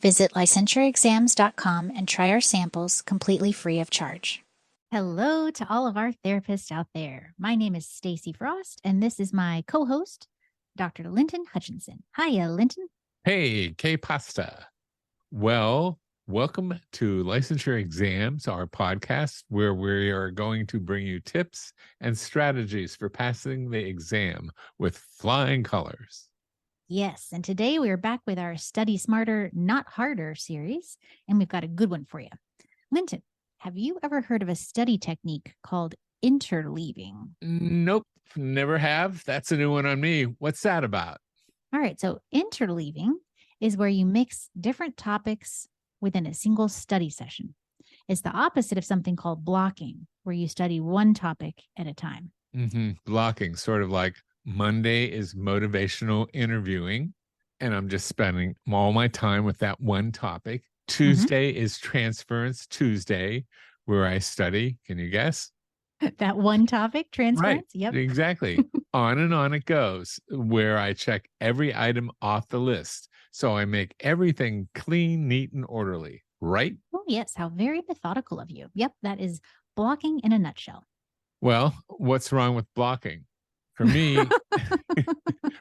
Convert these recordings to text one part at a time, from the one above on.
Visit licensureexams.com and try our samples completely free of charge. Hello to all of our therapists out there. My name is Stacy Frost, and this is my co-host, Dr. Linton Hutchinson. Hiya, Linton. Hey, K-Pasta. Well, welcome to Licensure Exams, our podcast, where we are going to bring you tips and strategies for passing the exam with flying colors. Yes, and today we are back with our Study Smarter, Not Harder series, and we've got a good one for you. Linton, have you ever heard of a study technique called interleaving? Nope, never have. That's a new one on me. What's that about? All right, so interleaving is where you mix different topics within a single study session. It's the opposite of something called blocking, where you study one topic at a time. Blocking, sort of like Monday is motivational interviewing, and I'm just spending all my time with that one topic. Tuesday is Transference Tuesday, where I study. Can you guess? That one topic, transference? Right. Yep. Exactly. On and on it goes, where I check every item off the list. So I make everything clean, neat, and orderly, right? Oh, yes. How very methodical of you. Yep. That is blocking in a nutshell. Well, what's wrong with blocking? For me,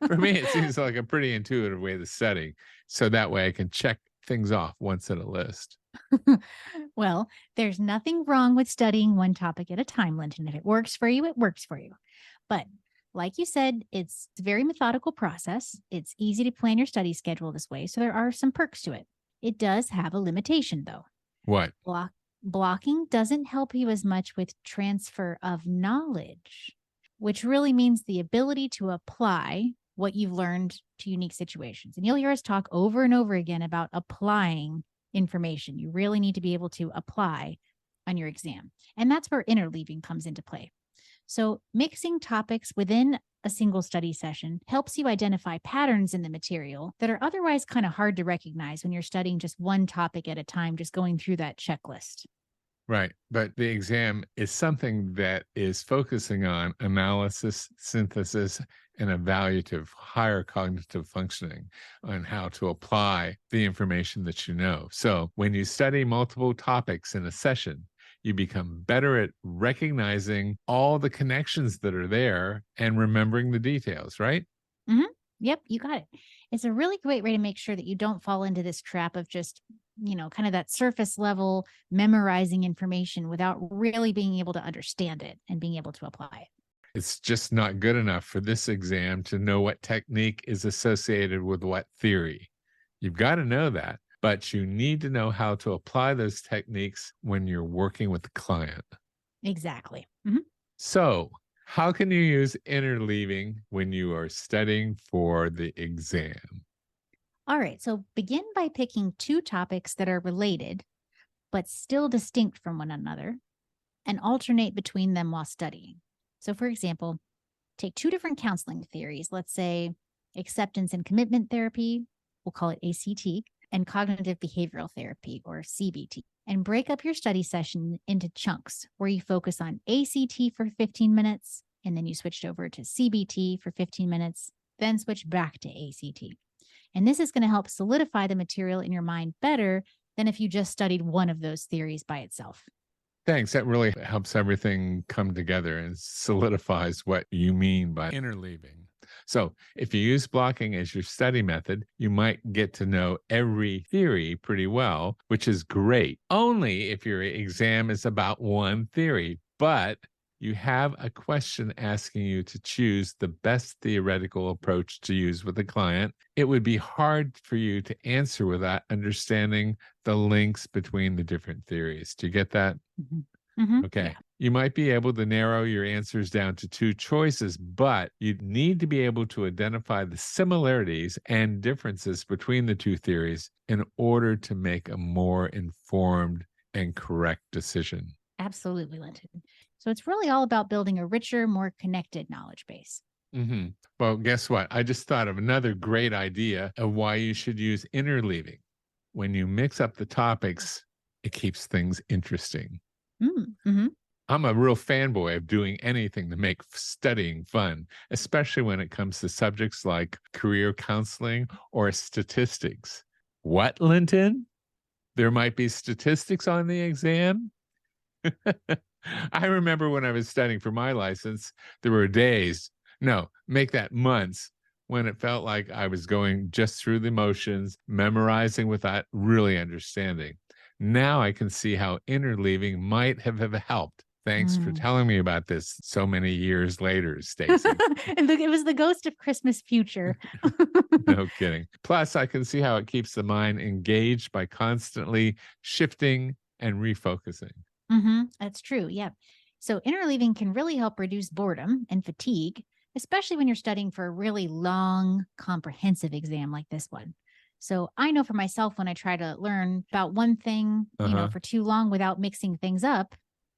it seems like a pretty intuitive way to study. So that way I can check things off once in a list. Well, there's nothing wrong with studying one topic at a time, Linton. If it works for you, it works for you. But like you said, it's a very methodical process. It's easy to plan your study schedule this way. So there are some perks to it. It does have a limitation, though. What? Blocking doesn't help you as much with transfer of knowledge, which really means the ability to apply what you've learned to unique situations. And you'll hear us talk over and over again about applying information. You really need to be able to apply on your exam. And that's where interleaving comes into play. So mixing topics within a single study session helps you identify patterns in the material that are otherwise kind of hard to recognize when you're studying just one topic at a time, just going through that checklist. Right. But the exam is something that is focusing on analysis, synthesis, and evaluative, higher cognitive functioning on how to apply the information that you know. So when you study multiple topics in a session, you become better at recognizing all the connections that are there and remembering the details, right? Yep, you got it. It's a really great way to make sure that you don't fall into this trap of just, kind of that surface level memorizing information without really being able to understand it and being able to apply it. It's just not good enough for this exam to know what technique is associated with what theory. You've got to know that, but you need to know how to apply those techniques when you're working with the client. Exactly. So, how can you use interleaving when you are studying for the exam? All right. So begin by picking two topics that are related, but still distinct from one another, and alternate between them while studying. So, for example, take two different counseling theories. Let's say acceptance and commitment therapy, we'll call it ACT, and cognitive behavioral therapy, or CBT, and break up your study session into chunks where you focus on ACT for 15 minutes, and then you switched over to CBT for 15 minutes, then switch back to ACT. And this is going to help solidify the material in your mind better than if you just studied one of those theories by itself. Thanks. That really helps everything come together and solidifies what you mean by interleaving. So if you use blocking as your study method, you might get to know every theory pretty well, which is great. Only if your exam is about one theory, but you have a question asking you to choose the best theoretical approach to use with the client, it would be hard for you to answer without understanding the links between the different theories. Do you get that? Okay. Yeah. You might be able to narrow your answers down to two choices, but you need to be able to identify the similarities and differences between the two theories in order to make a more informed and correct decision. Absolutely, Linton. So it's really all about building a richer, more connected knowledge base. Well, guess what? I just thought of another great idea of why you should use interleaving. When you mix up the topics, it keeps things interesting. I'm a real fanboy of doing anything to make studying fun, especially when it comes to subjects like career counseling or statistics. What, Linton? There might be statistics on the exam? I remember when I was studying for my license, there were days, no, make that months, when it felt like I was going just through the motions, memorizing without really understanding. Now I can see how interleaving might have helped. Thanks for telling me about this so many years later, Stacy. It was the ghost of Christmas future. No kidding. Plus, I can see how it keeps the mind engaged by constantly shifting and refocusing. That's true. Yeah. So interleaving can really help reduce boredom and fatigue, especially when you're studying for a really long, comprehensive exam like this one. So I know for myself, when I try to learn about one thing, for too long without mixing things up,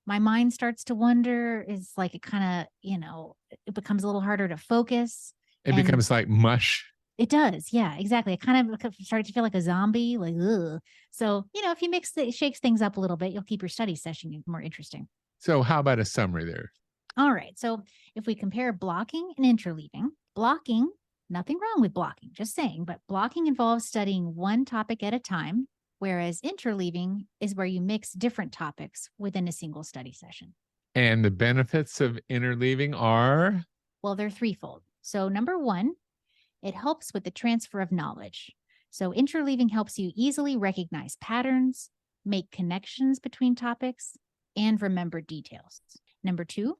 my mind starts to wander. It's like it kind of, it becomes a little harder to focus. It becomes like mush. It does. Yeah, exactly. It kind of started to feel like a zombie, like, ugh. So, if you shakes things up a little bit, you'll keep your study session more interesting. So how about a summary there? All right. So if we compare blocking and interleaving, blocking, nothing wrong with blocking, just saying, but blocking involves studying one topic at a time, whereas interleaving is where you mix different topics within a single study session. And the benefits of interleaving are? Well, they're threefold. So number one, it helps with the transfer of knowledge. So interleaving helps you easily recognize patterns, make connections between topics, and remember details. Number two,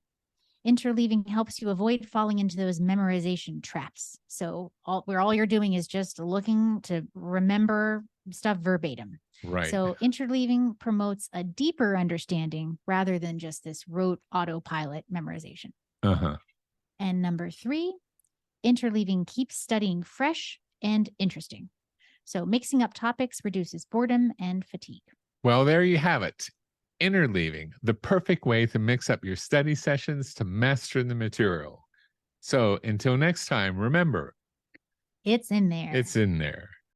interleaving helps you avoid falling into those memorization traps. So all you're doing is just looking to remember stuff verbatim. Right. So interleaving promotes a deeper understanding rather than just this rote autopilot memorization. And number three, interleaving keeps studying fresh and interesting. So mixing up topics reduces boredom and fatigue. Well, there you have it. Interleaving, the perfect way to mix up your study sessions to master the material. So until next time, remember, it's in there. It's in there.